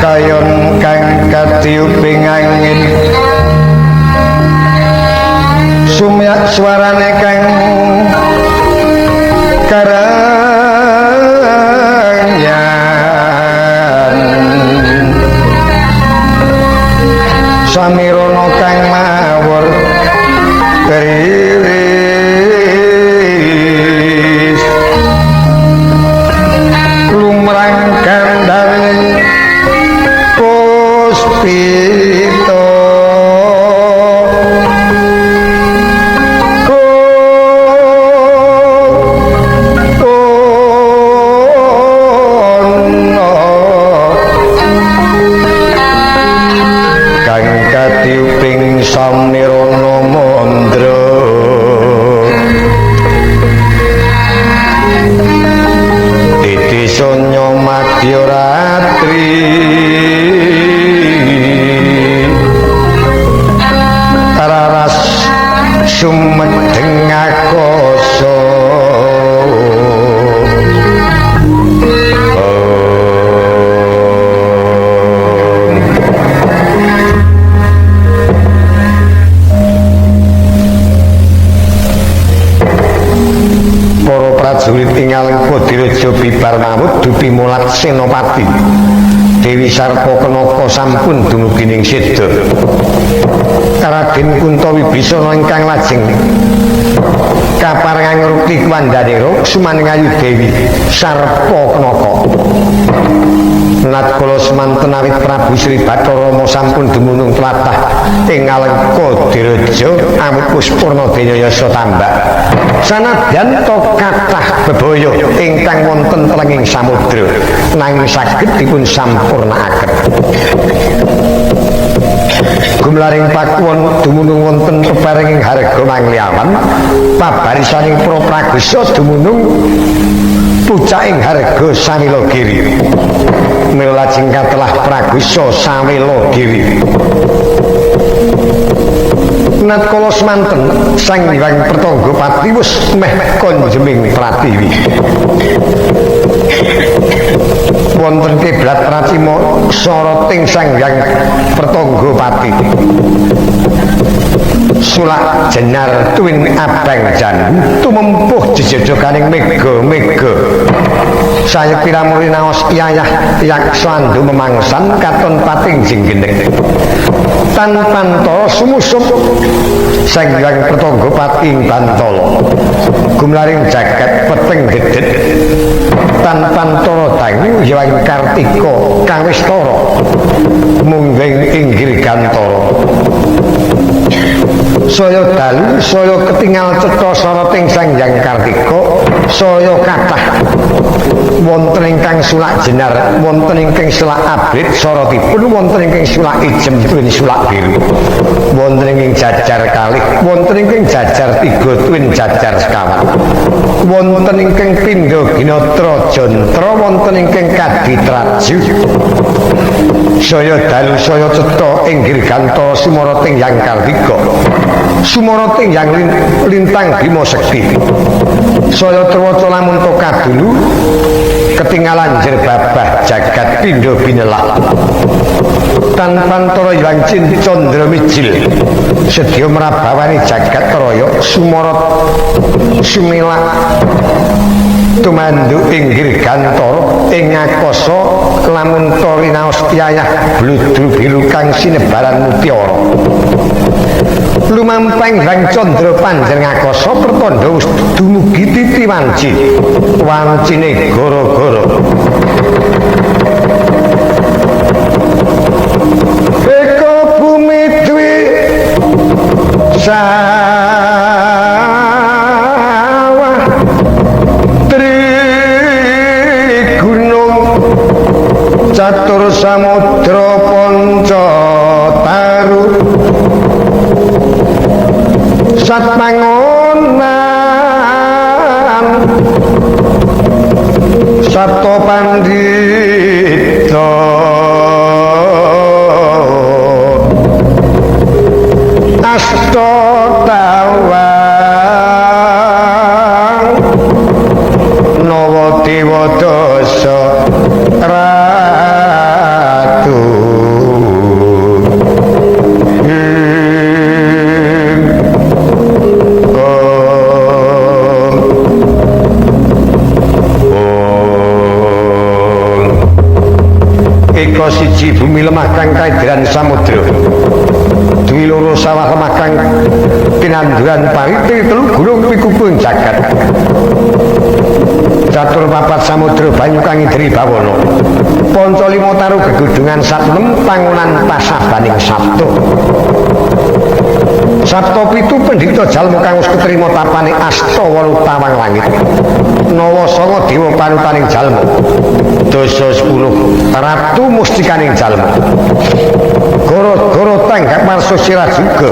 kayon kang katiuping angin sumyak suarane kang karangyan samirono kang mawur keriris lumrang kandhane puspita Samirana mandra titi sonya madya ratri raras sumedheng akasa prajurit tinggal Kodiraja bibar mawut dupi mulat senopati Dewi Sarpakenaka sampun dumugi ning seda Raden Kuntawibisana ingkang lajeng kaparengan ngrukti Wandanira sumaning ayu Dewi Sarpakenaka Natkala semanten awit Prabu Sri Bathara Rama sampun dumunung tlatah ing Kodiraja awit puspurna denya yasa tambak sanadyan to kathah bebaya ingkang wonten telenging samudra nanging saged dipun sampurnakaken gumlaring pakuwon dumunung wonten peparinging harga mangliawan pabarisaning para pragusa dumunung pucaking harga Samilagiri mila lajeng katelah pragusa Samilagiri natkala semanten Sang Hyang Pertanggapati wis meh konjeming Pratiwi wonten kiblat Pracima soroting Sang Hyang Pertanggapati sulak jenar tuwin abang jan tumempuh jejojoganing mega-mega saya piramuri naos yayah yaksa andu memangsan katon pating jinggeneng tan pantala sumusup Sang Hyang Pertanggapati ing Bantala gumlaring jagat peteng dedet tan pantala tang Hyang Kartika kawistara mungging inggil gantara saya dalu saya ketingal cetha sarating Sang Hyang Kartika saya kathah wonten ingkang sulak jenar wonten ingkang sulak abrit saratipun wonten ingkang sulak ijem tuwin sulak biru wonten ingkang jajar kalih wonten ingkang jajar tiga tuwin jajar sekawan wonten ingkang pindha ginatra jantra wonten ingkang kaditraju saya dalu saya cetha ing Girgantara sumarating Hyang Kartika sumarating Hyang Lintang Bima Sekti saya trewaca lamun to kadulu ketinggalan jer babah jagat pindha binelak tan pantara Hyang Candra Mijil sedya mrabawani jagat raya sumarat sumilak tumandu ing Girgantara ing akasa lamun to rinaos yayah bludru biru kang sinebaran mutiara lumamping Hyang Candra Panjengakasa pertanda dumugi titi wanci wancine gara-gara eko bumi dwi sawah tri gunung catur samudra panca taru satmangonan sato pandita asta tawang nawa dewa dasa ratu Eka siji bumi lemah kang kaedaran samudra. Dwi loro sawah lemah kang pinanduran pari telu gunung pikupun jagat. Catur papat samudra banyu kang idri bawana. Panca lima taru gegudungan satem pangunan pasabaning sabda. Sabta pitu pendhita jalma kang wis ketrima tapane asta 8 tawang langit. Nawa sanga dewa panutaning jalma. Dasa 10 ratu mustikaning jalma. Goro-goro tanggap marso sirah juga.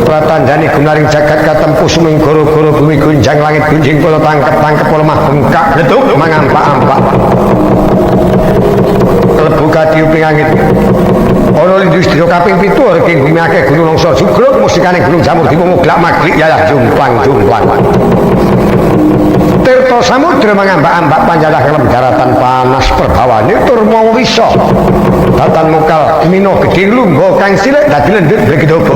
Pratandani gunaring jagat katempuh suming goro-goro bumi gunjang langit gunjing kala tangkep-tangkep lemah bengkak letuk mangampak-ampak. Klebu kadiuping angin. Ana industri kaping 7 reking bumi akeh gunung longso jugruk musikaning gunung jamur dimuglak maglik yayah jumplang-jumplang. Tirta samudra mangambak-ambak panjalah kelem daratan panas perbawane tur mawa wisa. Datan mukal mino gedhe lungguh kang cilik dadi lendhut bregedhobo.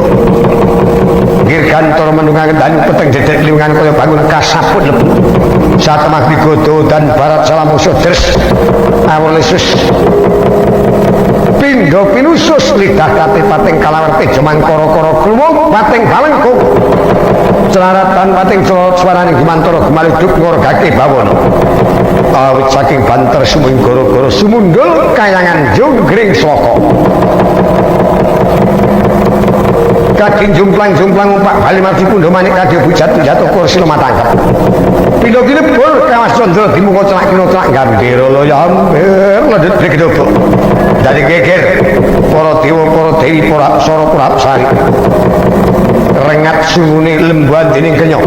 Girgantor menungaken danyu peteng dedek liwangan kaya bangun kasaput lebu. Satemah bigodo dan barat salamusa deres awul Yesus. Pindha pinusus lidah kate pating kalawerti jemang kara-kara kluwung pating balengkung. Celaratan pating swaraning gumantara gemaluduk ngorgake bawana. Awit saking banter suming goro-goro sumundul kayangan jonggring slaka. Kading jumplang-jumplang umpak bali margi pundha manik kadhe bujat-bujat kursi lemah tangkap. Pindha kilebur kawas candra dimuka celak-kina celak gambira laya hampir lendhet bregedhobo. Dadi geger para dewa para dewi para aksara para apsari. Rengat sungune lembuan dening kenyok.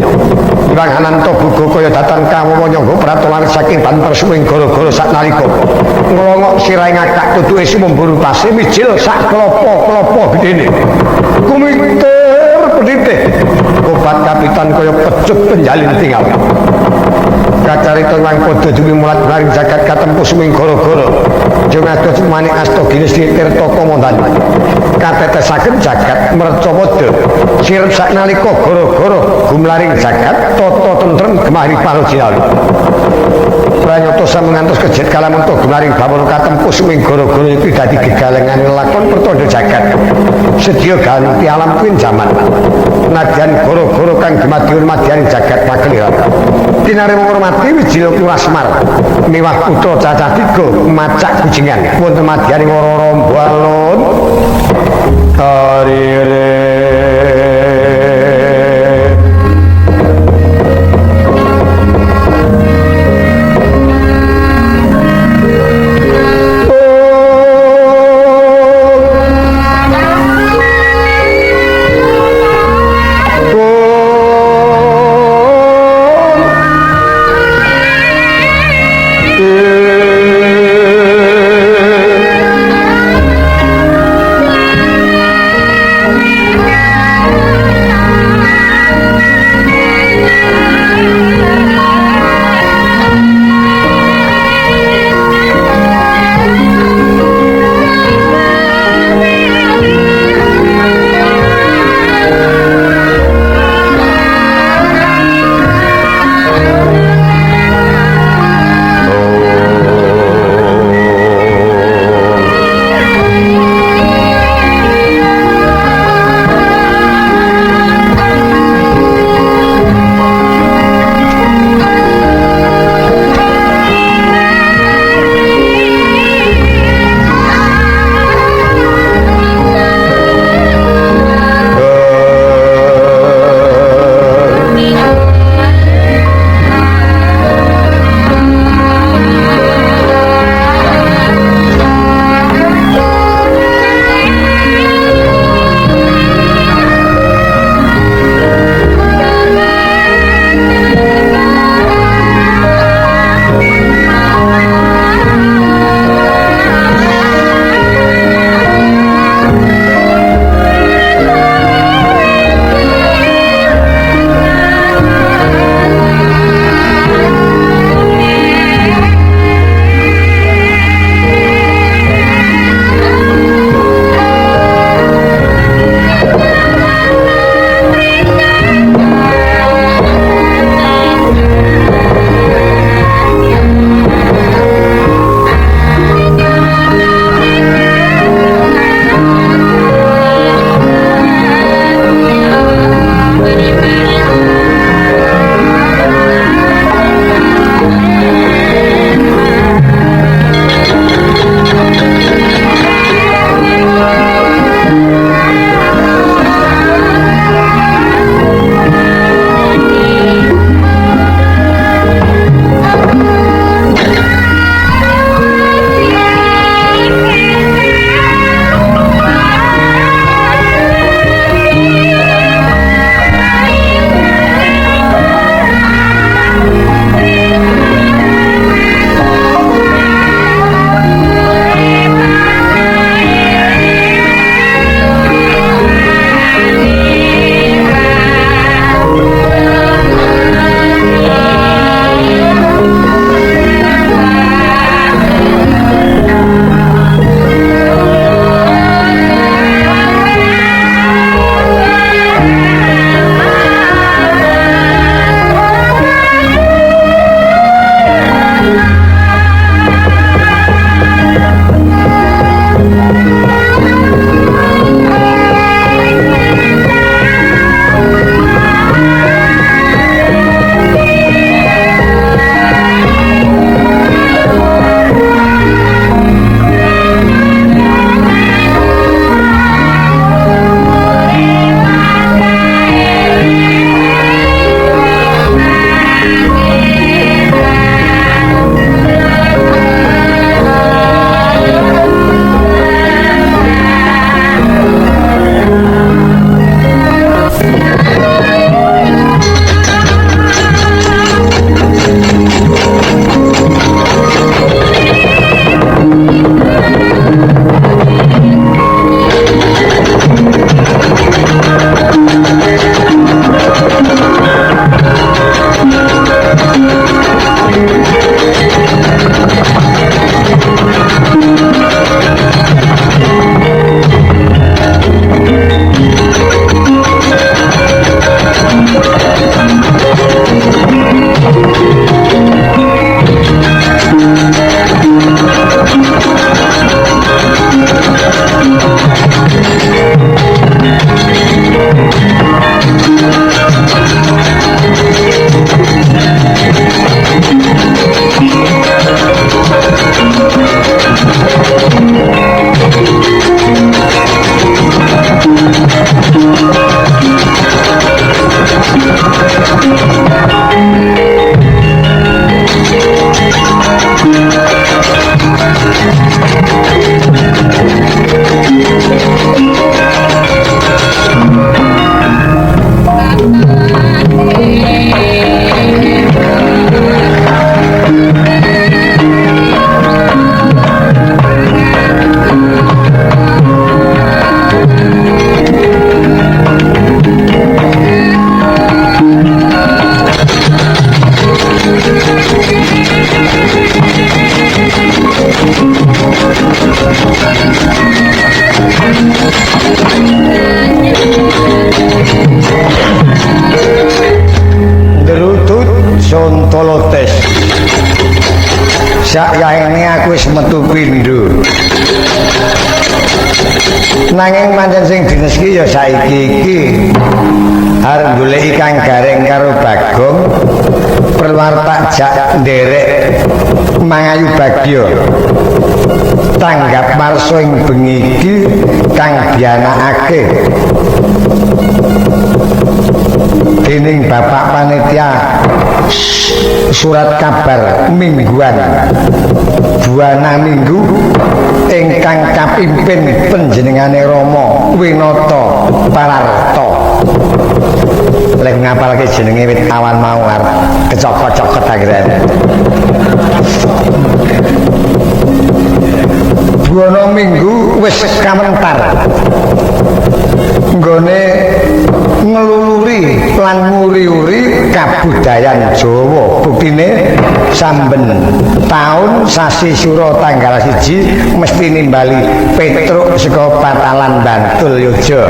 Iwang Ananta buga kaya datan kawawa nyangga pratolan saking banter suwing gara-gara saknalika. Nglongok sirahe ngakak tutuke sumumburu pase mijil sak klopo-klopo gedene. Kumiter pedhite. Obat kapitan kaya pecut penjalin tinggal. Kacarita lang padha duwi mulat maring jagat katempuh suming gara-gara. Jeng ados manik asta ginis tirta komandan. Katetesaken jagat mercapada. Sirep saknalika gara-gara gumlaring jagat tata tentrem gemari parojinawi. Pranyata samungantos kejet kalamunta gumlaring bawana katempuh suming gara-gara iki dadi gegalengan lakon pertanda jagat. Sedya ganti alam kuwi jaman. Nadyan gara-gara kang dumadiun madyaning jagat pakeliran. Tinare menghormati wijil kulasmar miwah putra cacah 3 macak kujingan wonten madyaning ora-ora balon karire. nanging pancen sing dines iki ya saiki iki arep golek kang gareng karo Bagong perlu tak jak nderek mangayu bagya tanggap marso ing bengi iki kang dianakake dening Bapak Panitia surat kabar mingguan buana minggu ingkang kapimpin panjenengane Rama Winata Pararta. Lek ngapalke jenenge wit awan mau arep kecokot-cokot akhirnya. Buana minggu wis kamentar nggone ngeluluri lan nguri-uri kabudayan Jawa. Buktine samben taun sasi Sura tanggal 1 mesti nimbali Petruk saka Patalan Bantul Yojo.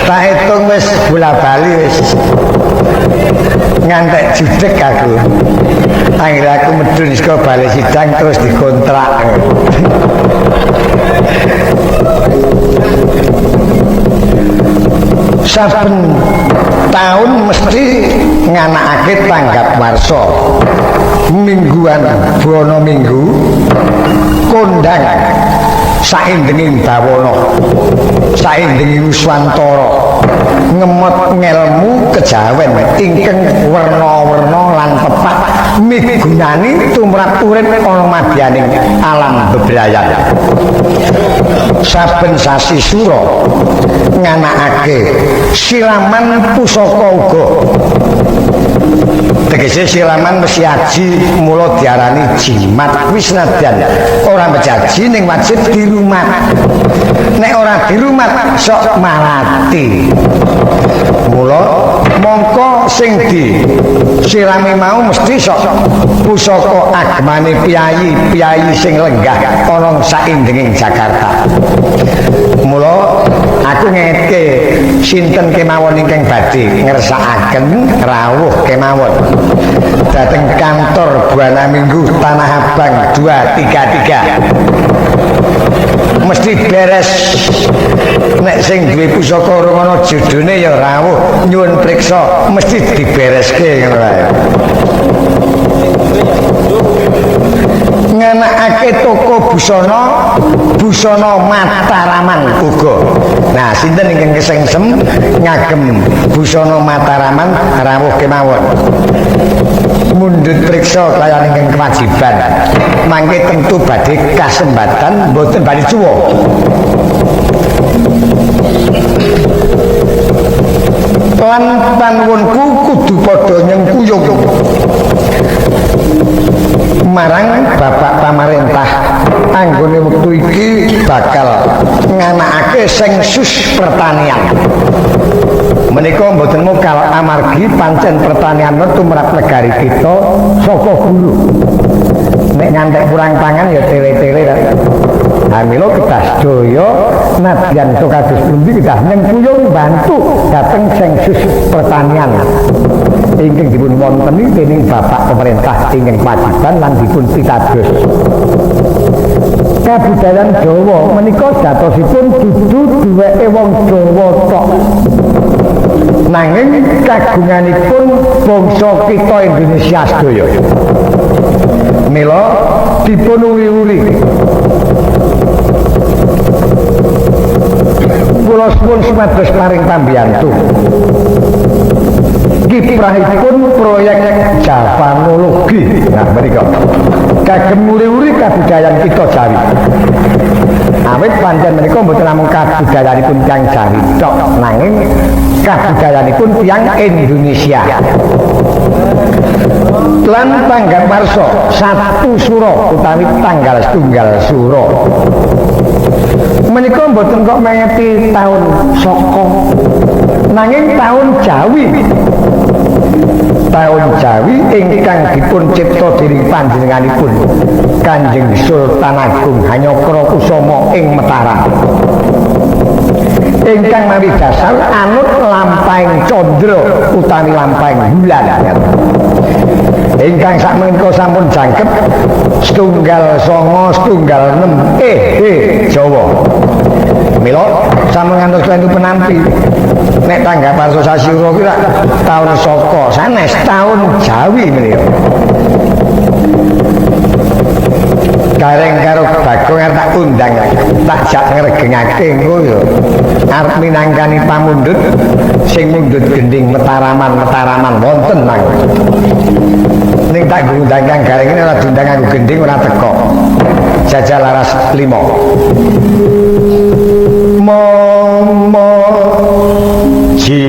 Tak hitung wis bola-bali wis ngantek judek aku. Akhirnya aku medun saka bali sidang terus dikontrak. Saben tahun mesti nganakake tanggap warsa mingguan bono minggu kondang saindenging bawana saindenging Nuswantara ngemot ngelmu kejawen ingkang werna-werna lan pepak migunani tumrap urip ana madyaning alam bebrayan. Saben sasi Sura nganakake silaman pusaka uga. Tegese silaman mesti aji mula diarani jimat wis nadyan ora bejaji ning wajib dirumat. Nek ora dirumat sok malati. Mula mongko sing di sirami mau mesti sok pusaka agemane piyayi sing lenggah ana saindenging Jakarta. Mula aku ngetke sinten kemawon ingkang badhe ngersakaken rawuh kemawon dhateng kantor Buana Minggu Tanah Abang 233 mesti beres. Nek sing duwe pusaka urung ana jodhone ya rawuh nyuwun priksa mesti dibereske ngono wae. Nganakake toko busana Mataraman uga. Nah, sinten ingkang kesengsem ngagem busana Mataraman rawuh kemawon. Mundhut priksa kaya ingkang kewajiban. Mangke tentu badhe kasembatan mboten badhe cuwa. Lan panuwunku kudu padha nyengkuyung marang Bapak Pamarentah anggone wektu iki bakal nganakake sensus pertanian. Menika mboten mokal amargi pancen pertanian tumrap negari kita saka guru. Nek ngantek kurang pangan ya tele-tele kan. Amilo kita sedaya nadyan sukados pundi kita nyengkuyung bantu dhateng sensus pertanian ingkang dipun wonteni dening Bapak Pemerintah ingkang kewajiban lan dipun pitados. Kabudayan Jawa menika jatosipun dudu duweke wong Jawa tok. Nanging kagunganipun bangsa kita Indonesia sedaya. Mila dipun uri-uri. Kula suwun supados paring pambiyantu. Kiprahipun proyek Javanologi. Nah, menika kagem uri-uri kabudayan kita Jawi. Awit pancen menika mboten namung kabudayanipun tiyang Jawi tok, nanging kabudayanipun tiyang Indonesia. Lan tanggap warsa 1 Sura utawi tanggal 1 Sura. Menika mboten kok mengeti taun Saka, nanging taun Jawi. Taun Jawi ingkang dipun cipta dening panjenenganipun Kanjeng Sultan Agung Hanyakurakusuma ing Mataram. Ingkang mawi dasar anut lampahing candra utawi lampahing bulan. Ingkang sakmenika sampun jangkep setunggal songo setunggal 6 Jawa mila sampun ngantos tentu penampi nek tanggapan Sasira ki lak taun Saka sanes taun Jawi menika gareng karo Bagong arep tak undang tak jak ngregengake engko ya arep minangkani pamundhut sing mundhut gending metaraman wonten nang ning tak ngundang kang gareng ini ora diundang aku gending ora teko jajal laras 5 momo ji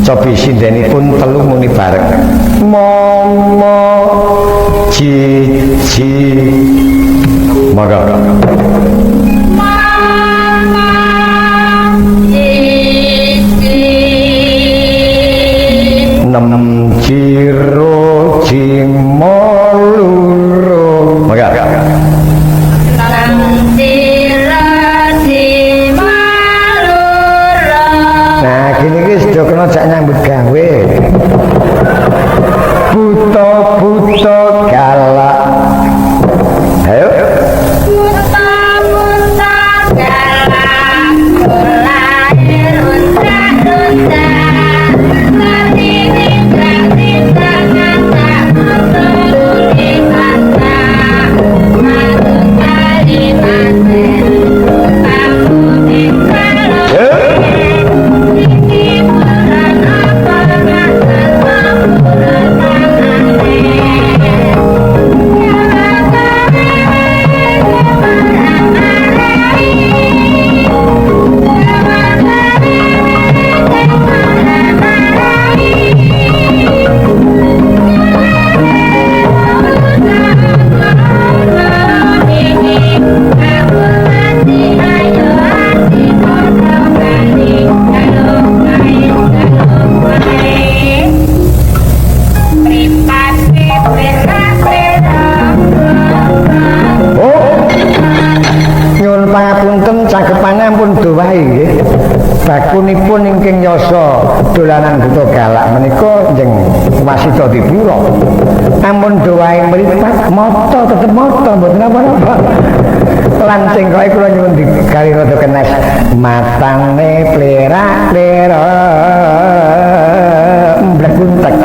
cobi sindenipun telu muni bareng momo ji monggo nem jiro jimo loro monggo nah gini ki sudah kena jak nyambut gawe buta galak ayo buta galak lahir unta bakunipun ingkang yasa dolanan buta galak menika njeng wasita dipura ampun doahe mripat mata tetep mata mboten apa-apa lan sing kaya kula nyuwun digawe rada kenes matane plerak-plera mblek-untek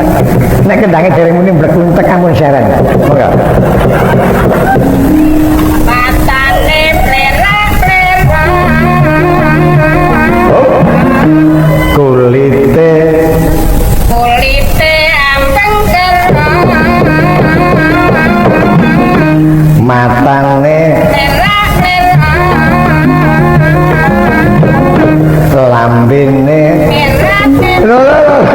nek kendange dereng muni mblek-untek ampun seren monggo kulite ampeng kerang matane merah-merah lambene merah-merah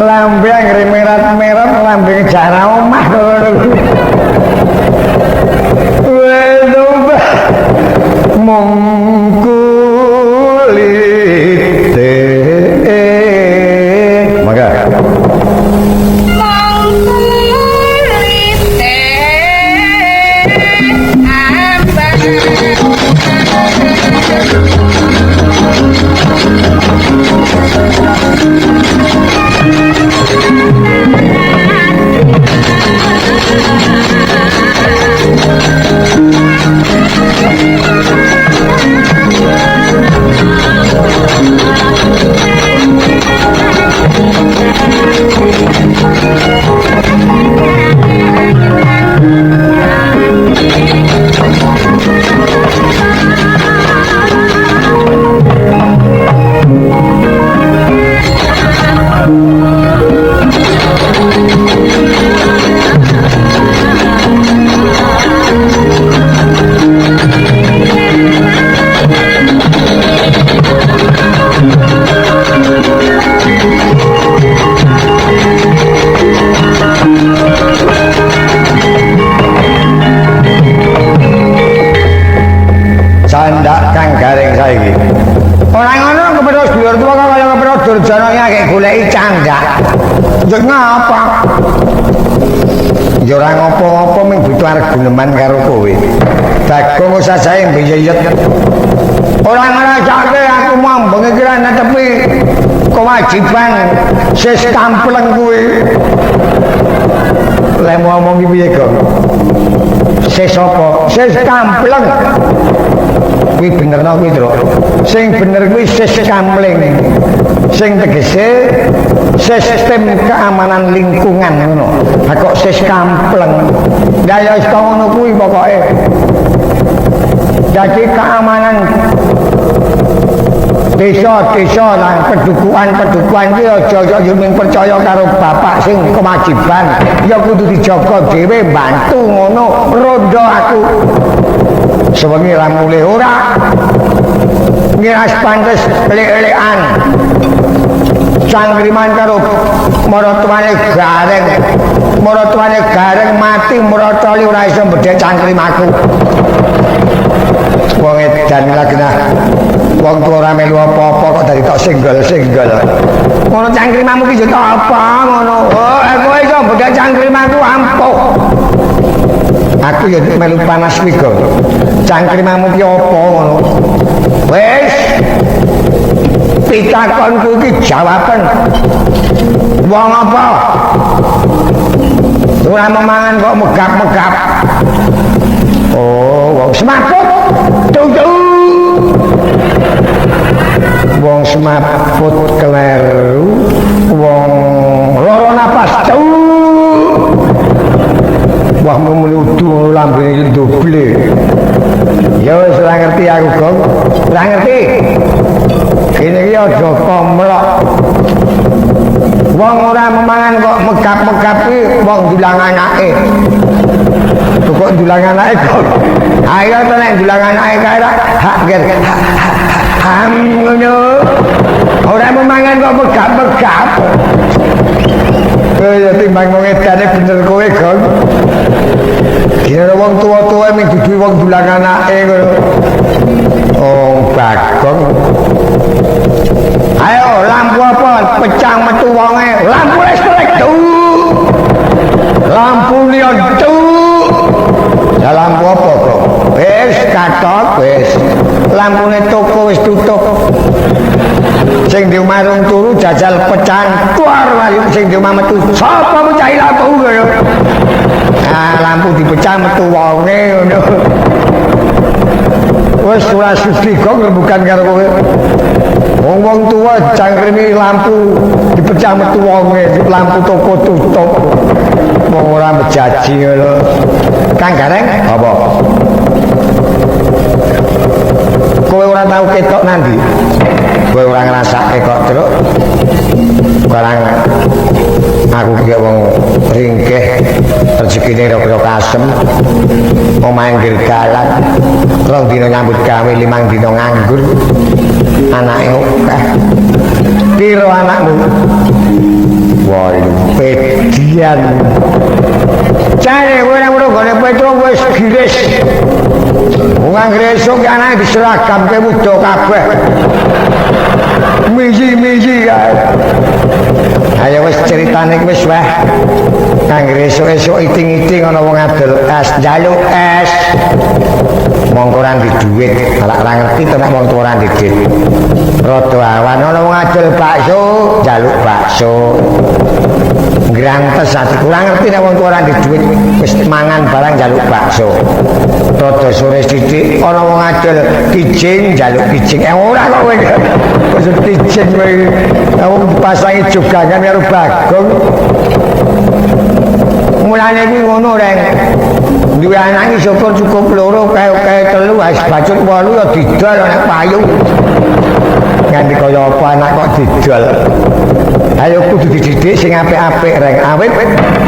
lambe anggere merah-merah lambe jara omah mongkulite maka mongkulite abang Durjana ki goleki candhak. Ya ngapa? Ya ora ngopo-ngopo mung butuh arep guneman karo kowe. Bagong sajae mbiyeyet. Ora ngrasake aku mambeng iki ra netepi kewajiban sis kampleng kuwi. Lek ngomong iki piye, Gong? Sis apa? Sis kampleng. Kuwi benerno kuwi, Tru. Sing bener kuwi sis kamling. Sing tegese sistem keamanan lingkungan ngono. Ha kok sis kampleng. Lah ya wis ngono kuwi pokoke. Jadi keamanan desa-desa lan pedukuhan iki aja mung percaya karo bapak sing kewajiban, ya kudu dijaga dhewe, bantu ngono, rondo aku. Sewengi ra mulih ora ngiras pantes lek-lekan. Cangkriman karo maratuane gareng mati marotoli ora iso mbedhek cangkrimaku. Wong edan lagi nah. Wong tuwa ora melu apa-apa kok dadi tok singgol-singgol. Ngono cangkrimamu ki yo apa ngono. Oh, kowe iso mbedhek cangkrimaku ampuh. Aku ya melu panas wigo. Cangkrimamu ki apa ngono. Wis pitakonku iki jawaban. Wong apa? Ora memangan kok megap-megap. Oh, wong semaput. Tutu. Wong semaput keleru, wong loro napas. Wah menuduh lambene doble. Ya wis ora ngerti aku, Gong. Ora ngerti. Kene iki aja komlok. Wong ora memangan kok megap-megap iki wong dulang anake. Kok dulang anake kok. Ayo to nek dulang anake kae hak ger. Ngono. Ora memangan kok megap-megap. Ya timbang wong edane bener kowe, Gong. Kira wong tuwa-tuwa ming dudu wong dulang anake ngono. Oh, Bagong. Ayo lampu apa pecah metu wonge. Lampu listrik tuh. Lampu neon tuh. Ya lampu apa, Kok? Wis katok wis. Lampune toko wis tutup. Sing di omah rung turu jajal pecahan keluar wae sing di omah metu. Sapa mecahi lampu ngono? Ah, lampu dipecah metu wonge ngono. Wis ora sudi kok bukan karo kowe. Wong-wong tua cangkrimi lampu dipecah metu wonge, lampu toko tutup. Wong ora bejaji ngono. Kang Gareng, apa? Kowe ora tau ketok nanti. Kowe ora ngrasake kok, Truk. Barang aku ki wong ringkeh, rezekine rada kasem. Omahe gergalan, 2 dina nyambut gawe, 5 dina nganggur. Anake akeh. Piro anakmu? Woi, pedian. Cari kowe nek nggone Petro wis giris. Wong anggere esuk anake diseragamke muda kabeh. Miji-miji kae. Ayo wis ceritane wis wae. Anggere esuk-esuk iting-iting ana wong adol es, njaluk es. Mongko ora di dhuwit, ora ngerti to nek wong tuwa ora di dhuwit. Rada awan ana wong adol bakso, njaluk bakso. Grantes ati kurang ngerti nek wong tuwa ora di dhuwit, wis mangan barang njaluk bakso. Rada sore sithik ana wong adol kijing, njaluk kijing. Ora kok kowe. Wis kijing kowe. Aku pasangi jogangan karo Bagong. Mulane iki ngono reng. Duwe anak iki syukur cukup loro kae 3 wis bacut 8 ya didol nek payung. Nganti kaya apa anak kok didol. Ayo kudu dididik sing apik-apik reng. Awit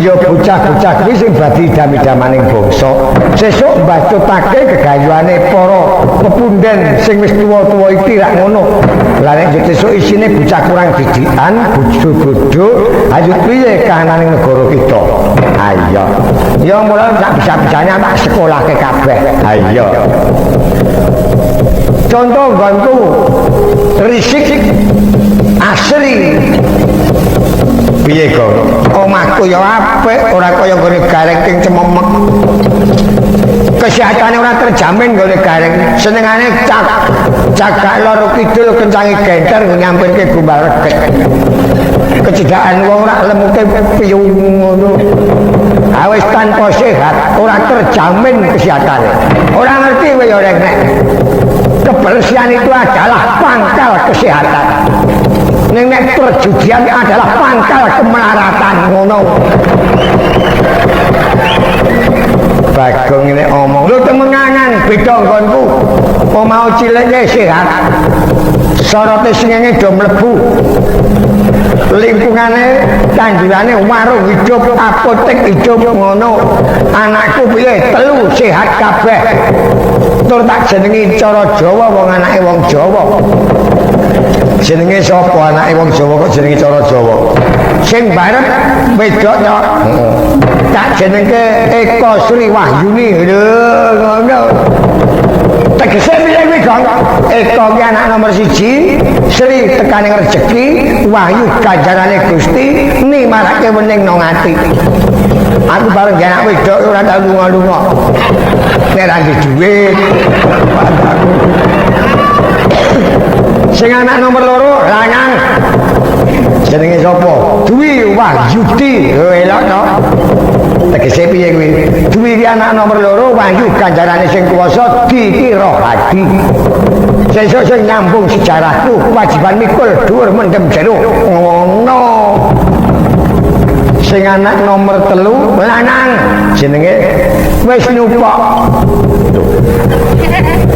ya bocah-bocah kuwi sing dadi idam-idamaning bangsa. Sesuk mbacutake gegayuane para pepunden sing wis tuwa-tuwa iki rak ngono. Lah nek sesuk isine bocah kurang didikan, bodho-bodho, ayo piye kahananing negara kita? Ayo. Ya mulai sak bisa-bisanya tak sekolahke kabeh. Ayo. Contoh nggonku risik asri. Piye kok? Omahku ya apik, ora kaya gone gareng king cememek. kesehatane ora terjamin gone gareng. Senengane cagak loro kidul kencangi genter nyampirke gumbal reget. Kecedhakan wong ora lemuke piyung ngono. Awis tanpa sehat ora terjamin kesehatane. Ora ngerti kowe ya rek nek. Kebersihan itu adalah pangkal kesehatan. Nek perjudian adalah pangkal kemelaratan ngono. Bagong ini omong lu temengangan beda nggonku mau ciliknya sehat sorote singenge do mlebu lingkungannya tanjurane warung hidup apotek hidup ngono anakku piye telu sehat kabeh tur tak jenengi cara Jawa wong anake wong Jawa jenenge sapa anake wong Jawa kok jenenge cara Jawa sing baret wedok yo tak jenenge Eko Sri Wahyuni lho ngono tegese piye kuwi Gong Eko ki anak nomor 1 Sri tekaning rejeki Wahyu ganjarane Gusti nimarake wening nang ati aku bareng anak wedok ora tau lunga-lunga nek ra dhuwit sing anak nomor 2 lanang jenenge sapa Dwi Wahyudi elok to tegese piye kuwi Dwi ki anak nomor 2 Wahyu ganjarane sing kuwasa dikira hadi sesuk sing nyambung sejarahku kewajiban mikul dhuwur mendem jero ngono sing anak nomor 3 lanang jenenge wis nyupok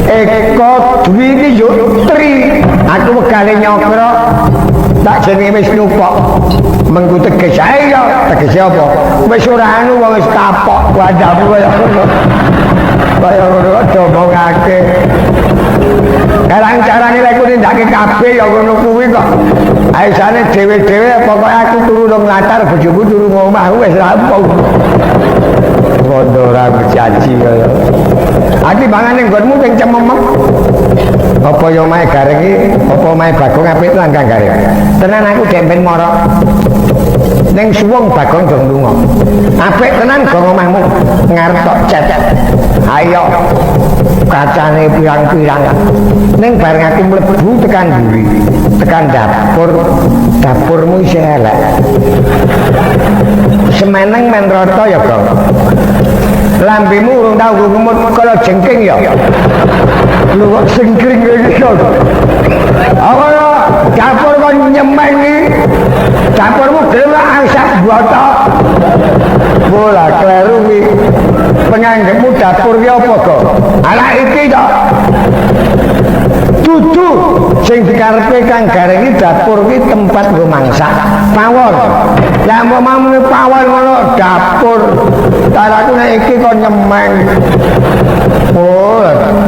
Eko Dwi iki yo tri aku wegane nyokro tak jenenge wis nyupok mengku tegese ae yo tegese apa wis ora anu wong wis kapok wadamu kaya ngono kaya ngono domongake karang-carane lek nindakake kabeh ya ngono kuwi kok aisane dhewe-dhewe pokoke aku turu nang latar bojoku turu ngomah wis rampung bondo ora berjanji kaya ati bangane nggonmu sing cememek apa yo mae gareng iki apa mae Bagong apik lan Kang Gareng tenan aku dempen moro ning suwung Bagong dong lunga apik tenan go omahmu ngarep tok cet ayo kacane pirang-pirang ning bareng aku mlebu tekan mburi tekan dapurmu isih elek semeneng men rata ya Gong lambemu urung tau ngemut kaya jengking ya lu kok singkring iki apa dapur kok nyemengi dapurmu dhewe asak boto bola kleru iki penganggemu dapur ki apa kok ala iki to dudu sing dikarepe Kang Gareng iki dapur ki tempat nggo masak pawon lah mamune pawon ngono dapur taraku nek iki kok nyemeng oh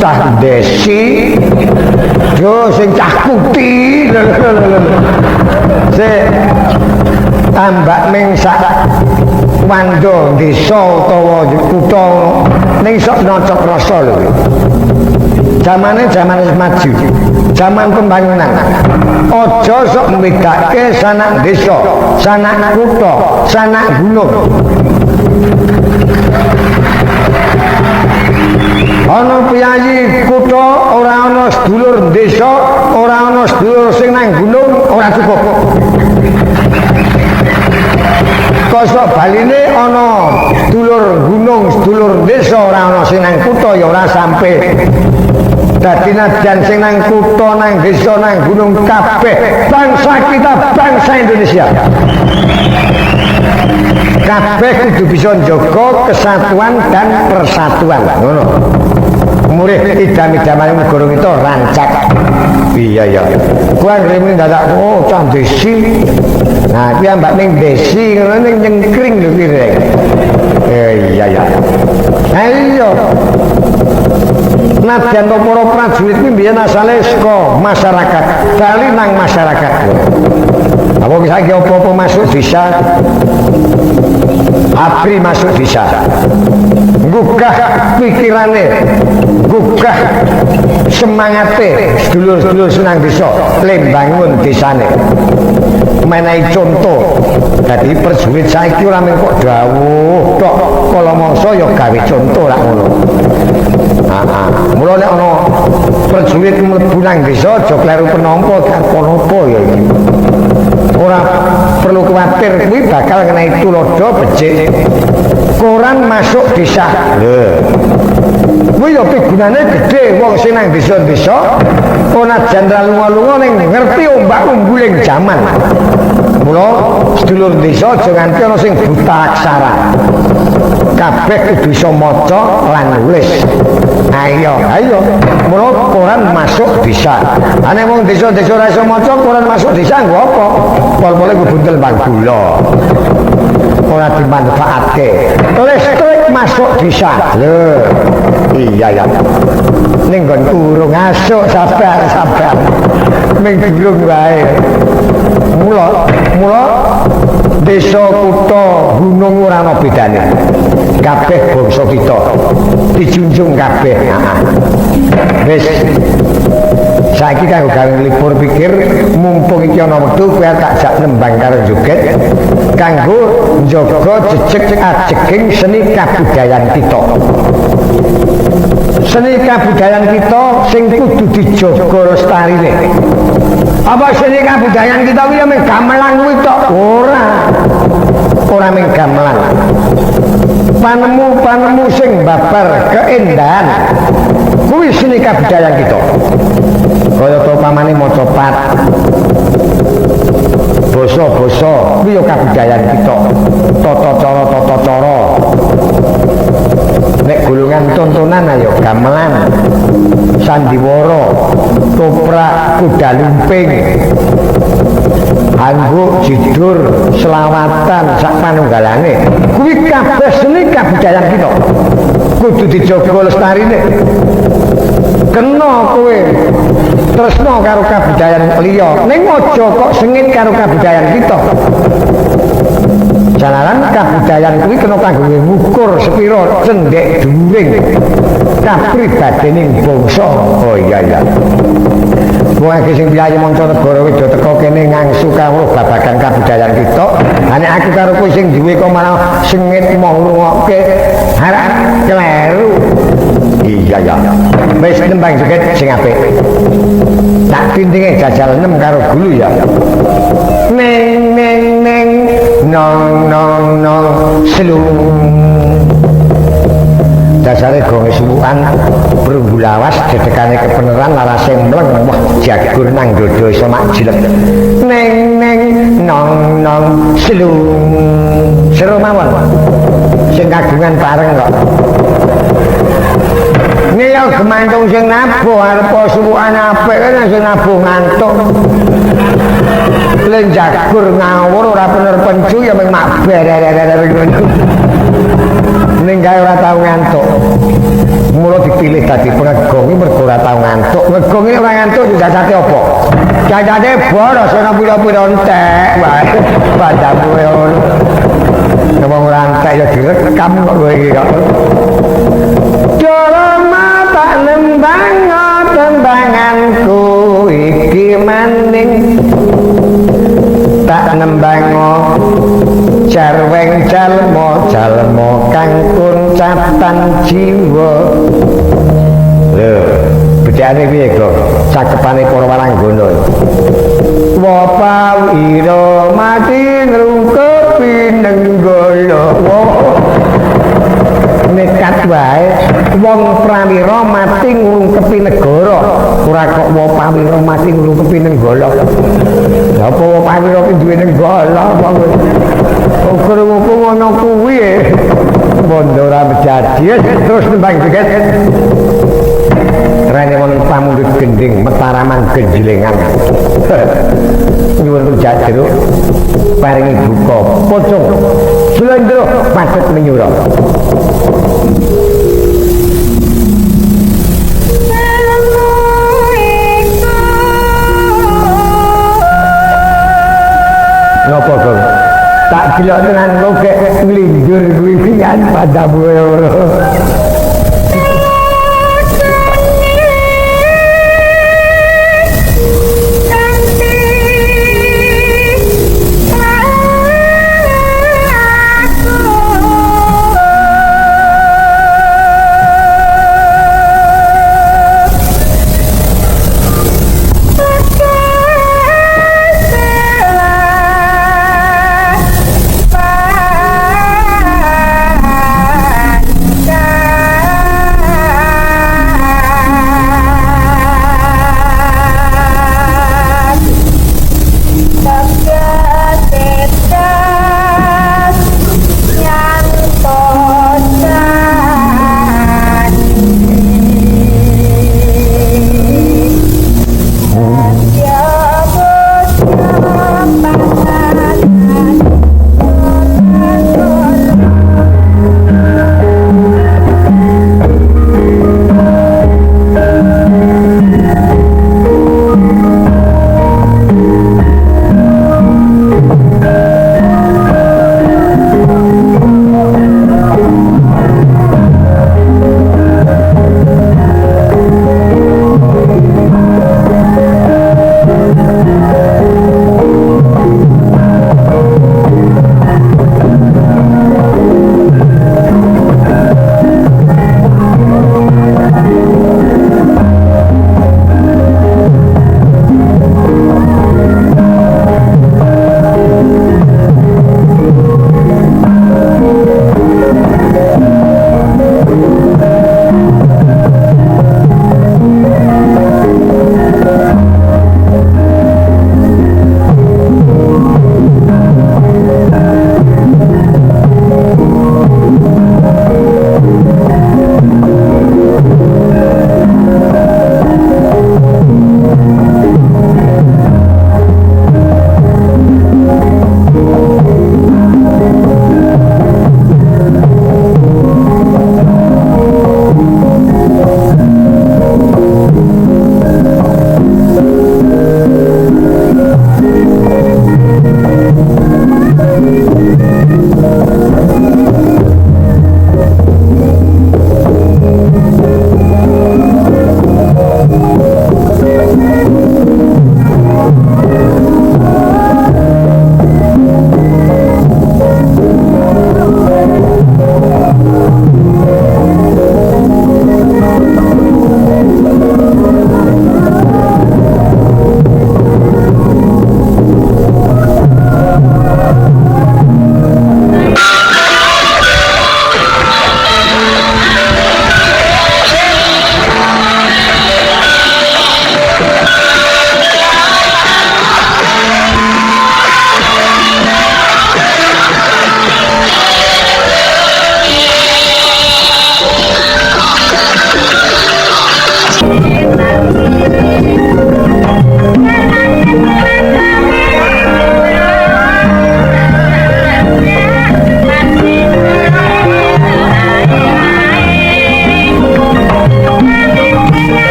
cah desi yo sing cah putih se ambak ning sak wando desa utawa kutha ning sok nocok rasa lho zamane maju zaman pembangunan aja sok mbedake sanak desa sanak kutha sanak gunung ana piyayi kutha ora ana sedulur desa ora ana sedulur sing nang gunung ora cukup kosok baline ana sedulur gunung sedulur desa ora ana sing nang kutha ya ora sampe dadi nadyan sing nang kutha nang desa nang gunung kabeh bangsa kita bangsa Indonesia kabeh kudu bisa njaga kesatuan dan persatuan ngono murih idam-idamane negara kita rancak iya ya kuwi rene dadak oh cah desi nah kuwi ambak ning desi ngono ning nyengkring lho kire iya ya ayo nadyan para prajurit iki mbiyen asale saka masyarakat bali nang masyarakat apa bisa apa-apa masuk bisa abri masuk bisa gugah pikirane gugah semangate sedulur-sedulur senang desa lembangun desane menehi contoh dadi prajurit saiki ora mung kok dawuh tok kala mangsa ya gawe contoh lak ngono Mula nek ana prajurit mlebu nang desa aja kleru penampa gak napa ya iki. Ora perlu kuwatir kuwi bakal ngenai tulodo becik. Koran masuk desa. Lho. Kuwi yo pigunane gedhe wong sing nang desa-desa ana jenderal lunga-lunga ning ngerti ombak-umbuling jaman. Mula sedulur desa aja nganti ana sing buta aksara. Kabeh kudu iso maca lan nulis. Ayo. Mula koran masuk desa. Ane wong desa-desa ora iso maca koran masuk desa nggo apa? Pol-pole ku buntel bang gula. Ora dimanfaatke. Listrik masuk desa. Lho. Iya. Ning nggonku urung asuk sabar. Ming durung wae. Mula desa kutha gunung ora ana bedane. Kabeh bangsa kita dijunjung kabeh. Wis saiki kanggo gawe libur pikir mumpung iki ana wektu kowe tak jak nembang karo joget kanggo njaga jejeg ajeging seni kabudayan kita. Seni kabudayan kita sing kudu dijaga lestarine. Apa seni kabudayan kita kuwi mung gamelan kuwi tok? Ora mung gamelan. Panemu sing babar keendahan kuwi seni kabudayan kita. Kaya to pamane maca pat. Basa-basa kuwi ya kabudayan kita. Tata cara. Nek golongan tontonan ayo gamelan, sandiwara, toprak, kuda lumping, anggo jidur, selawatan, sak panunggalane. Kuwi kabeh seni kabudayan kita. Kudu dijaga lestarine. Kena kowe tresna karo kabudayan liya, ning aja kok sengit karo kabudayan kita. Jalaran kabudayan kuwi kena kanggo ngukur sepira cendhek dhuwuring kapribadening bangsa. Oh iya. Wong iki sing piye mancanegara wis do teko kene ngangsu kawruh babagan kabudayan kita. Ane aku karo kowe sing duwe kok malah sengit mau ngrungokke harap kleru. Iya. Wis nembang joget sing apik. Tak tintinge jajal 6 karo gulu ya. Neng nong selung. Dasare gong suwukan perunggu lawas dedekane kebenaran larase mleng wah jagur nang dodo iso mak jilek. Neng nong selung. Seru mawon. Sing kagungan bareng kok. Nek gemantung sing nabuh arep suwukan apik kan sing nabuh ngantuk. Len jagur ngawur ora bener pencu ya mung mak ber-ber ngono. Ning gawe ora tau ngantuk. Mula dipilih dadi pengegong iki mergo ora tau ngantuk. Pengegong iki ora ngantuk jajate apa? Jajate boros ana pira-pira entek wae. Padamu ngono. Wong ora entek ya direkam kok kowe iki kok. Joroma tak nembang tembanganku iki maning tak nembango jarweng jalmo kang kuncatan jiwa. Lho, bedane piye kok cakepane para walanggana. Wa pawira mati ngrungkepi nenggala. Nekat wae wong prawira mati ngrungkepi negara. Ora kok wa pawira mati ngrungkepi nenggala. Lha apa wa pawira ki duwe nenggala apa kowe? Krungu ngono kuwi bondo ora jadi terus nembang joget. Rene wong pamundhut gending metaraman genjlengan. Nyuwun rujak jeruk paringi buka pocong slendro padet menyura. Napa kok tak delok tenan kok nglindur kuwi pian padamu ora.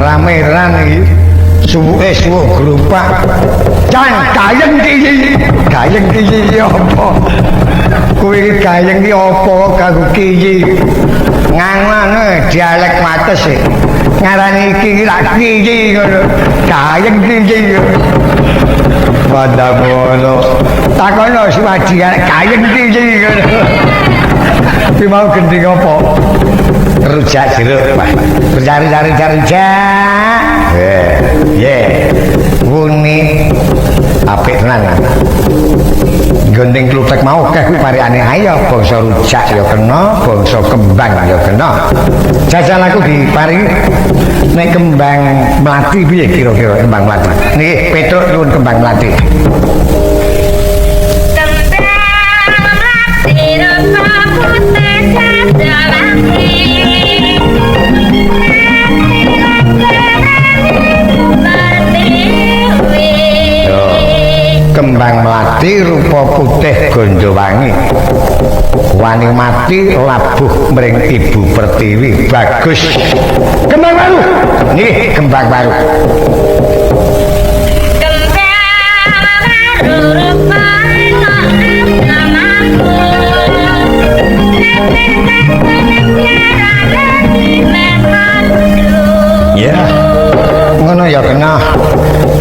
rameran iki suwuke suwuk grupak Cang gayeng iki apa kowe iki gayeng iki apa kanggo kiyi ngangane dialek wates e ngarani iki lak kiyi ngono gayeng kiyi Badamono takono Siwaji gayeng kiyi ngono tapi mau gending apa rujak jeruk cari wuni apik tenan gending kluthek mau keh kuwi parikane ayo bangsa rujak ya kena bangsa kembang ya kena jajal aku diparingi nek kembang mlati piye kira-kira kembang mlati niki Petruk nuwun kembang mlati kembang melati rupa putih Gondowangi wani mati labuh mring Ibu Pertiwi bagus kembang baru nih kembang baru ya ngono ya kena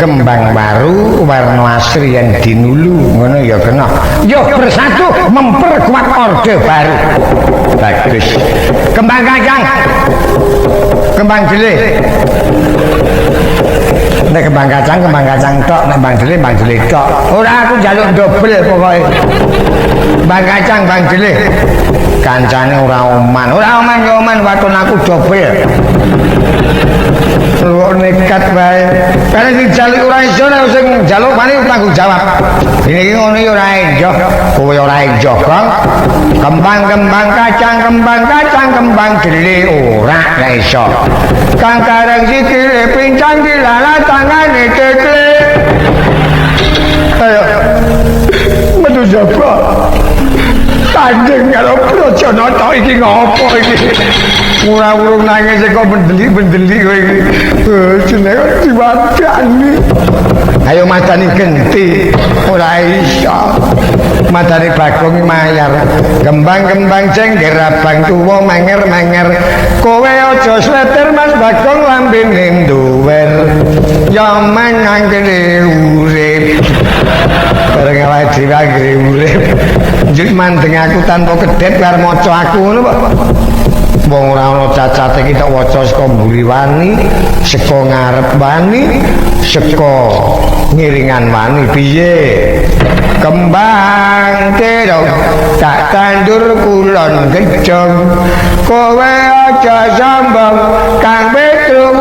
kembang baru warna asri yang dinulu ngono ya kena yo bersatu memperkuat orde baru bagus kembang kacang kembang jelih nek kembang kacang tok nek bang jelih tok ora aku njaluk dobel pokoke bang kacang bang jelih kancane ora oman yo oman waton aku dobel lu nekat wae karena sing jaluk ora iso nek sing jaluk mani tanggung jawab ini ngono ya ora iso kowe ora iso Kang kembang kacang kembang jelih ora iso kang kareng sikile pincang dilala tangane kekle ayo metu jaba tanding karo Brojonata iki ngopo iki urung nangis kok mendelik kowe iki jenenge diwadani ayo madani genti ora iso madani Bagong mayar kembang cengger abang tuwa menger kowe aja sleter Mas Bagong lambene nduwer ya menangkene urip bareng awake dhewe anggere urip njut mandeng aku tanpa kedet karo maca aku ngono kok wong ora ana cacate iki tak waca saka mburi wani saka ngarep wani saka ngiringan wani piye kembang terong tak tandur kulon gejong kowe aja sombong Kang Petruk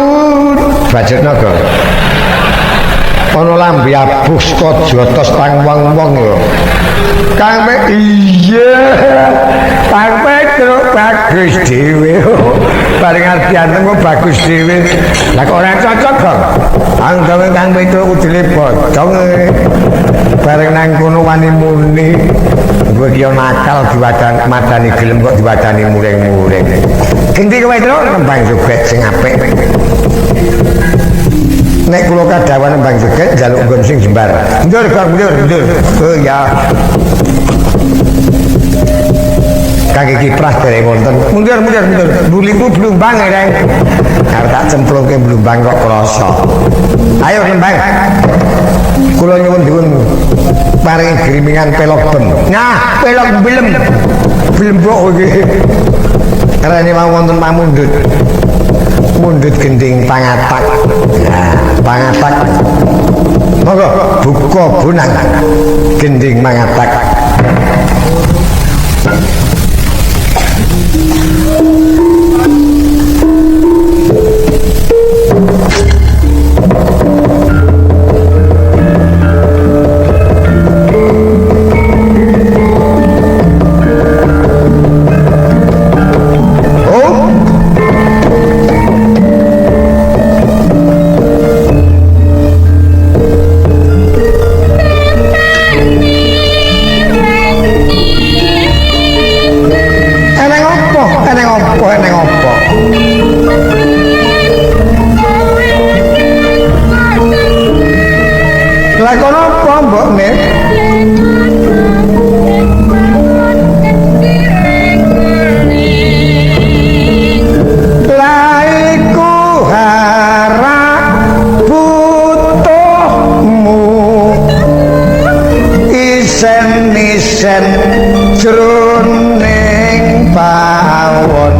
Bajetna kok ana lambe abuh saka jotos tang wong-wong lho Kang iya Kang Petruk bagus dhewe bareng artian kok bagus dhewe lah kok ora cocok kok anggawe Kang Petruk udine bodong bareng nang kono wani muni gue ki nakal diwadan madani gelem kok diwadani muring-muring endi kowe Petruk nembang joget sing apik nek kula kadawan nembang joget njaluk nggon sing jembar mundur oh ya kaki kiprah dari wonten mundur buliku blumbang reng arep tak cemplungke blumbang kok krasa ayo nembang kula nyuwun dipun paringi grimingan pelok bem nah pelok belem blembok iki rene wonten mundut gending pangatak nah pangatak monggo buka bonang gending pangatak pondokne laiku harap butuhmu isen-isen jroning pawon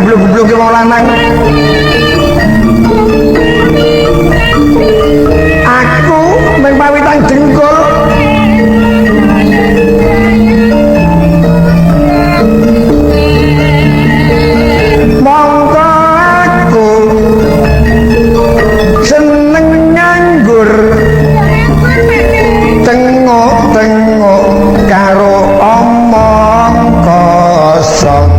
geblok-geblok wong lanang. Aku mung pawitan dengkul. Mongko aku seneng nganggur tengok-tengok karo omong kosong.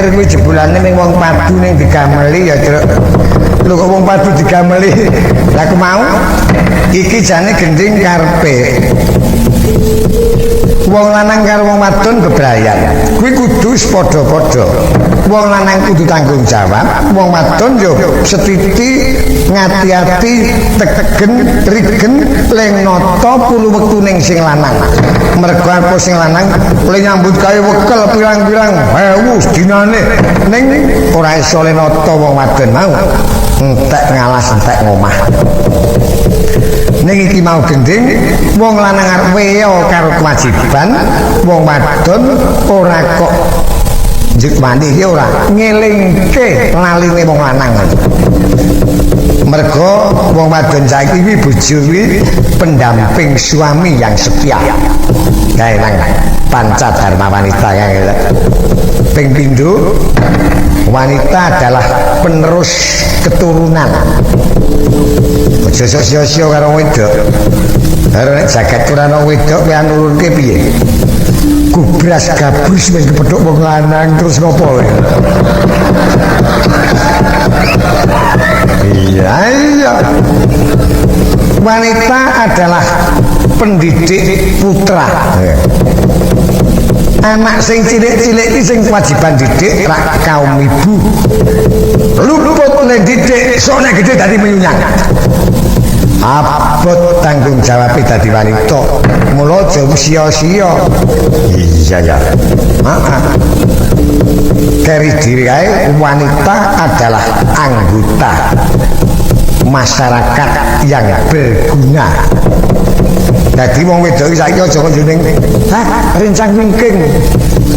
Kuwi jebulane ning wong padu ning digameli ya, Truk. Lho kok wong padu digameli. Lah aku mau iki jane gending karepe. Wong lanang karo wong wadon bebrayan. Kuwi kudu padha-padha. Wong lanang kudu tanggung jawab, wong wadon yo setiti ngati-ati tegegen rigen leng nata pulu wektu ning sing lanang. Mergo apa sing lanang oleh nyambut gawe wekel pirang-pirang ewu dinane ning ora iso le nata wong wadon mau. Entek ngalas entek ngomah. Ning iki mau gending wong lanang arep weya karo kewajiban, wong wadon ora kok njek mandi iki ora ngelingke laline wong lanang. Mergo wong wadon saiki iki bojo iki pendamping suami yang setia. Kae nang panca dharma wanita ya. Ping pindho wanita adalah penerus keturunan. Aja sio-sio karo wedok. Karo nek jagat ora ana wedok kowe nurunke piye? Gubras gabus wis kepethuk wong lanang terus ngopo? Iya. Wanita adalah pendidik putra. Anak sing cilik-cilik iki sing kewajiban didik rak kaum ibu. Luput nek didik sok nek gedhe dadi menyunyang. Abot tanggung jawab dadi wanita. Mula aja sia-sia. Iya ya. Keri diri kae wanita adalah anggota masyarakat yang berguna. Dadi wong wedok iki saiki aja kaya ning rencang wingking.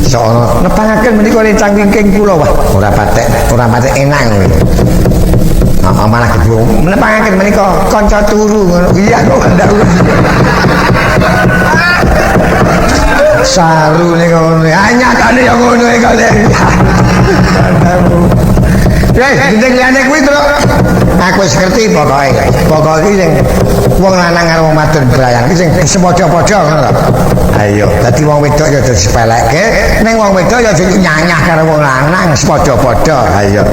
Sono nepangaken menika rencang wingking kula wah ora patek enak ngono. Malah kedua nepangaken menika kanca turu ngono. Iya kok ndak saru nih ngono. Nyatane ya ngono iki kok. Gendeng liyane kuwi to. Aku wis ngerti pokoke. Pokoke iki sing wong lanang karo wong wadon brayang iki sing sepadha-padha ngono to. Ayo, dadi wong wedok ya dadi sepelekke, ning wong wedok ya dadi nyanyah karo wong lanang sepadha-padha. Ayo.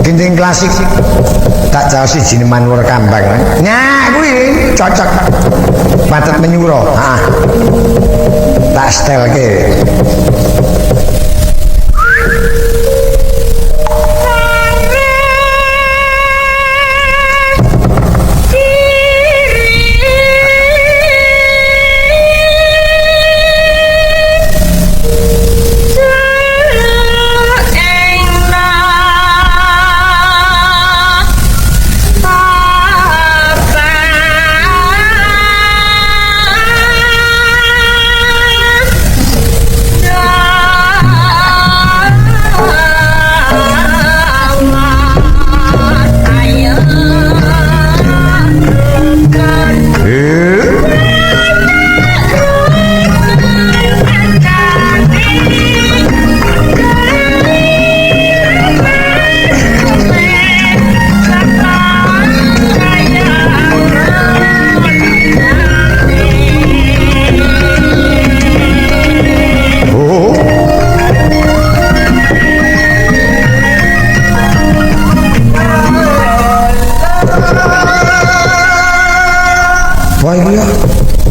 Gendeng klasik tak caosi jineman luar kambang. Nah, kuwi cocok. Patet menyuro. Heeh. Tak stelke.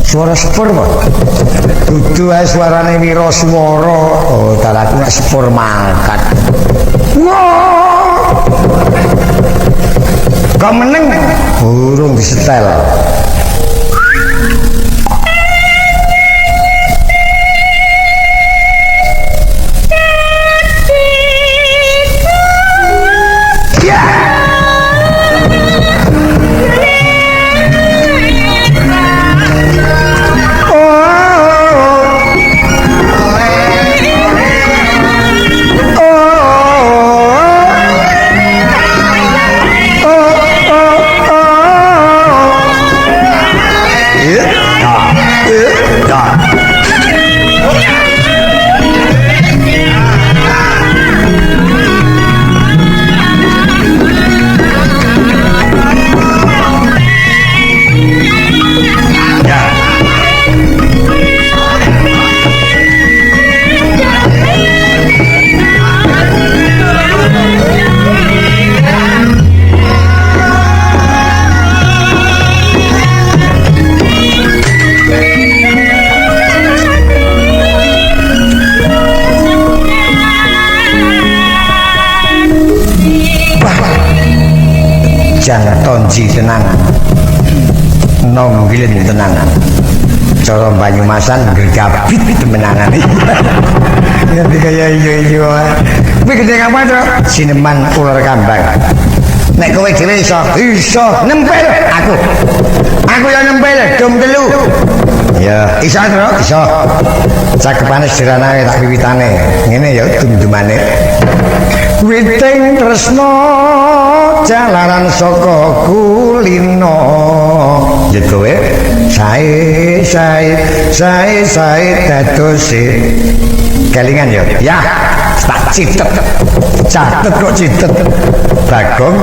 Suara sepur kok. Dudu ae suarane wiraswara. Oh, dalaku nek sepur mangkat. Wah! Kok meneng burung disetel. Jangan tonji tenangan nonggilin tenangan cara Banyumasan gergabit temenangan tapi kaya iyo tapi gede apa tuh sineman ular kambang nek kowe dhewe iso nempel aku yang nempel dom telu ya iso to iso cakepane sederhana tak wiwitane ngene ya dum-dumane witing tresno jalaran saka kulino yen kowe sae dadose kelingan ya tak catet kok citet Bagong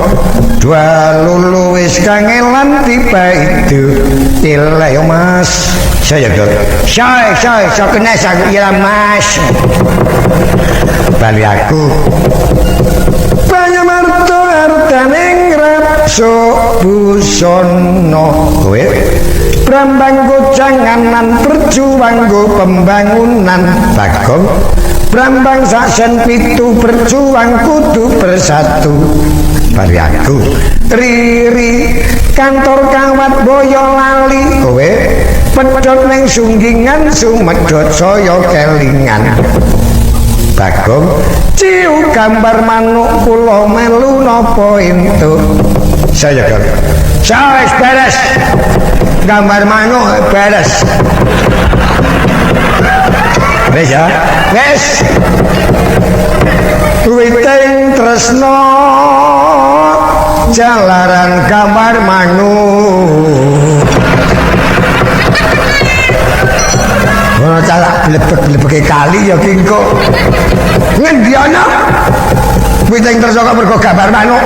dua lulu wis kangelan tiba itu ileh yo mas saya dok saya kena sakit ya mas bali aku banyak marto hartaning rapso busono kowe Brambang gojanganan berjuang go pembangunan Bagong Brambang saksen pitu berjuang kudu bersatu bari aku riri kantor kawat boyo lali kowe pedhot ning sunggingan sumedhot saya kelingan Bagong ciu gambar manuk kula melu napa entuk Saya kan. Wis beres. Gambar manuk beres. Wis ya. Wis. Witing tresno jalaran gambar manuk. Ora calak blebek-blebeke kali ya ki engko. Ngendi ana? Witing tresno kok mergo gambar manuk.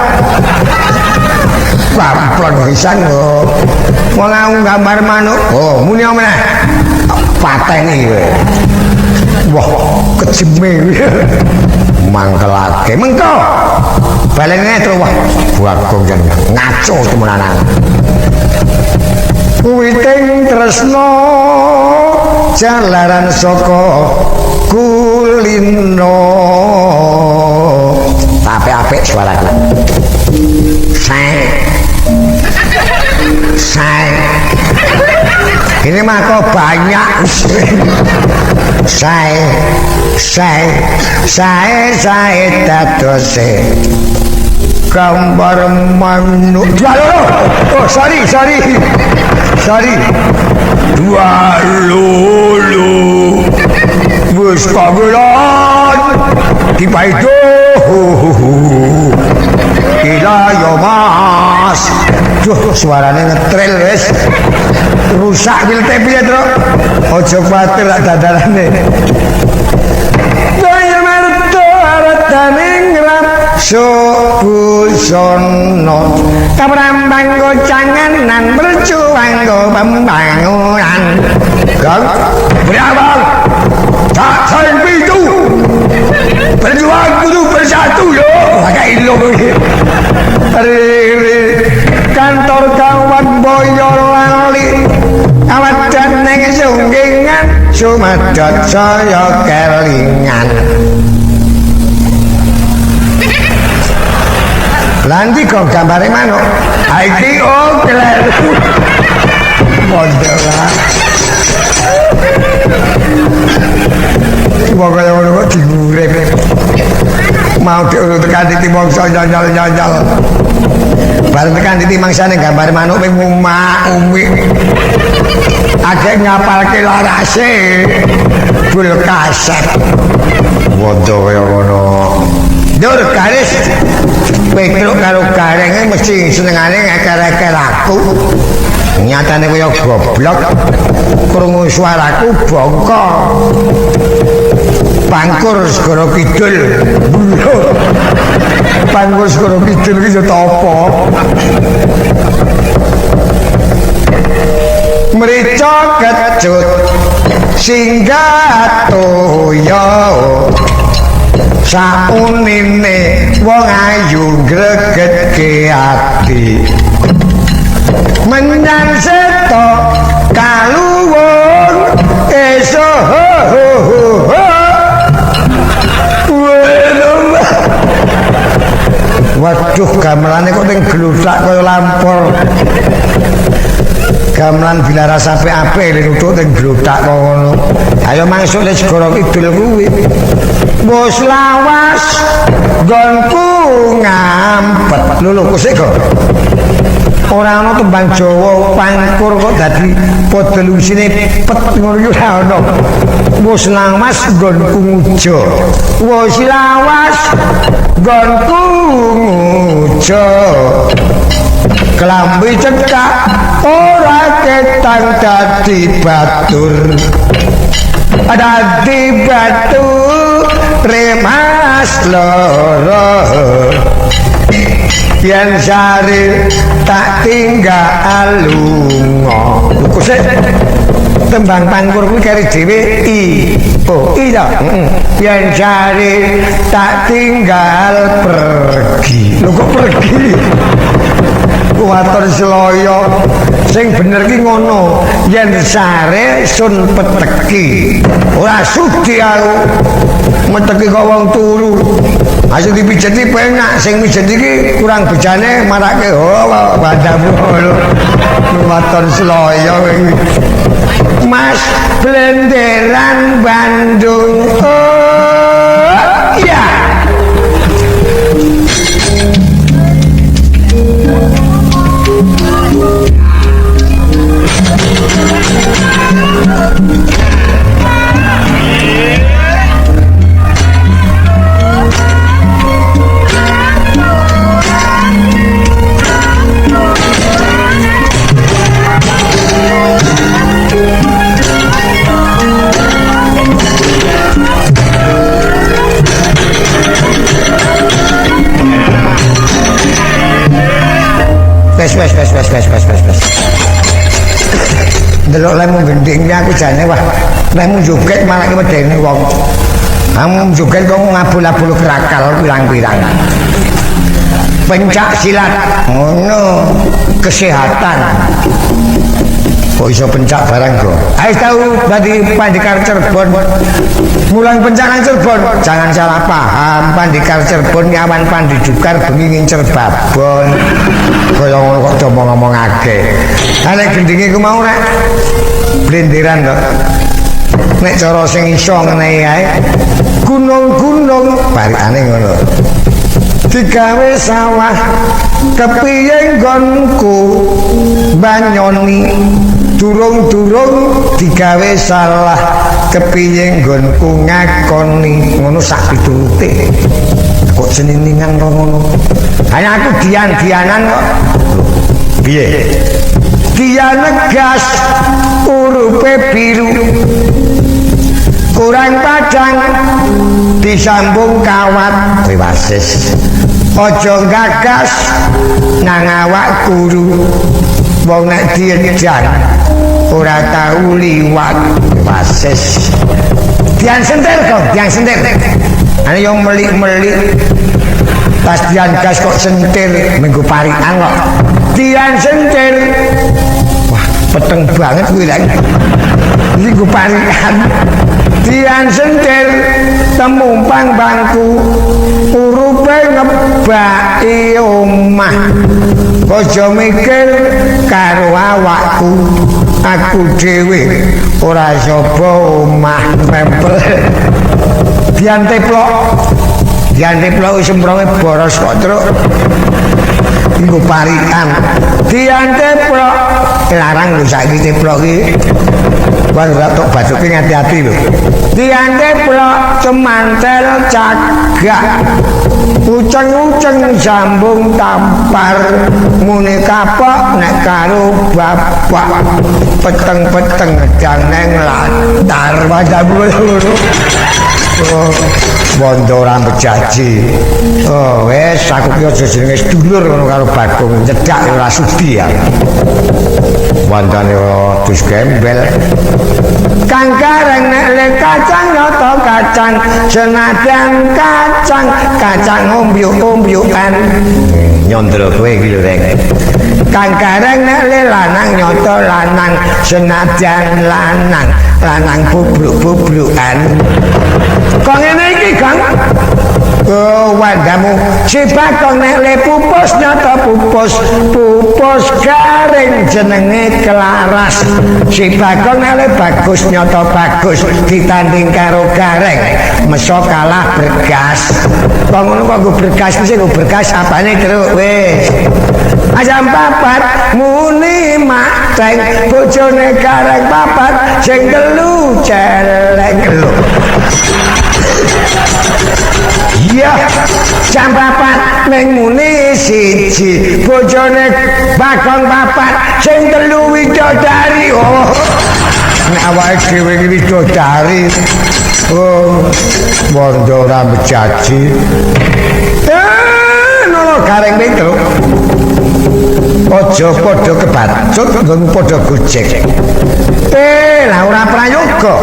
Pamplon pisan kok. Wong gambar manuk. Oh, muni meneh. Pateni kowe. Wah, kejeme. Mangkelake mengko. Balene terus wah, bagong jan ngaco temenan. Witing tresno jalaran saka kulino. Apik-apik suaraku. Saya ini mah kok banyak. Saya dadose gambar manuk. Oh sorry dua lulu wis kagelan dipaido gila yo mas. Duh suarane ngetril wis rusak pilte piye tro aja kuwatir lak dadarane daya merto arataning ram subusono kaprambang gocangan nan berjuang go pembangunan gang berabang tak sampai itu berjuang kudu bersatu yo pakai ilo kantor kawan boyo lali awat dan neng sunggingan sumadot saya kelingan lanti kok gambare manuk iki oh keler model lah pokoknya ngono kok diurip mau diurut tekan titi mongso nyanyal bareng tekan titi mangsane gambar manuk ping umi agak ngapalke larase bul kaset wodo kaya ngono dur garis petruk karo garenge mesti senengane ngeker-eker aku nyatane kaya goblok krungu suaraku bongkok Pangkur Segara Kidul. Pangkur Segara Kidul iki yo apa? Mrica kecut singgah toya saunine wong ayu gregetke ati menyang seto kaluwung esuk waduh gamelane kok ning gluthak kaya lampor gamelan bilara sampe ape nutuk ning gluthak kok ngono ayo mangsuk ning Segara Kidul kuwi bos lawas gonku ngampet lho kusik kok ora ana tembang Jawa pangkur kok dadi padha lusine pet ngono iki ora ana wis lawas nggonku ngujo wis lawas nggonku ngujo kelambi cekak ora ketang dadi batur dadi batu remas loro yen sari tak tinggal lunga kusik tembang pangkur kuwi kari dhewe i oh iya yen sari tak tinggal pergi lho kok pergi kuwatur seloyo sing bener ki ngono yen sare sun peteki ora sudi aku meteki kok wong turu aja dipijeti penak sing mijet iki kurang bejane marake bandamu kuwatur seloyo Mas Blenderan Bandung oh ya Wes. Delok lemu gendingnya aku jane wah. Lemu joget malah ki medeni wong. Kamu joget kok ngabul-abul kerakal pirang-pirang. Pencak silat ngono kesehatan. Kok iso pencak barang kok? Ayo tahu badi Pandikar Cirebon. Mulang pencakan Cirebon, jangan salah paham. Pandikar Cirebon nyawan Pandi Dukar bengi ngincer babon. Kaya ngono kok coba ngomongake. Ha nek gendinge ku mau nek blenderan kok. Nek cara sing iso ngene ae. Gunung-gunung barikane ngono. Digawe sawah kepiye nggonku banyoni durung-durung digawe salah kepiye nggonku ngakoni ngono sak piturute kok jeniningan kok ngono hanya aku dian-dianan kok piye dia negas urupe biru kurang padang disambung kawat wasis ojo gagas nang awak guru wong nek dienjan ora tau liwat wasis dian sentil kok dian sentil ana yang melik-melik pas dian gas kok sentil minggu parikan kok dian sentil wah peteng banget kuwi lek minggu parikan dian sentil temumpang bangku urupe ngebaki omah aja mikir karo awakku aku dhewe ora sapa omah memper dian teplok semprone boros kok truk nggo parikan dian teplok larang lho saiki teplok iki wong ora tok basuke hati-hati lho dian teplok cemantel cagak uceng-uceng sambung tampar muni kapok nek karo bapak peteng-peteng ngedang neng latar wadamu oh bondo ora bejaji oh wes aku ki aja jenenge sedulur ngono karo Bagong nyedak ora sudi ya wandane dus gembel kang kareng nek le kacang nyoto kacang senajan kacang ombyuk-ombyukan nyondro kowe iki lho rek kang kareng nek le lanang nyoto lanang senajan lanang bubruk-bubrukan kok ngene iki Kang oh wandamu si Bagong nek le pupus nyoto pupus garing jenenge kelaras si Bagong nek le bagus nyoto bagus ditanding karo gareng meso kalah bergas kok ngono kok nggo bergas mesti nggo bergas apane terus wis ajam papat muni mateng bojone gareng papat sing telu celeng lho iya jam papat ning muni siji bojone Bagong papat sing telu widodari oh nek awake dhewe iki widodari oh bondo ora bejaji nono gareng itu ojo padha kebacut nggon padha gojek lah ora prayoga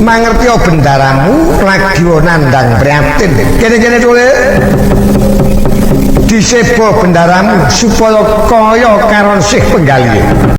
mangerti bendaramu lagi nandang prihatin kene-kene dole disebo bendaramu supaya kaya karo sih penggali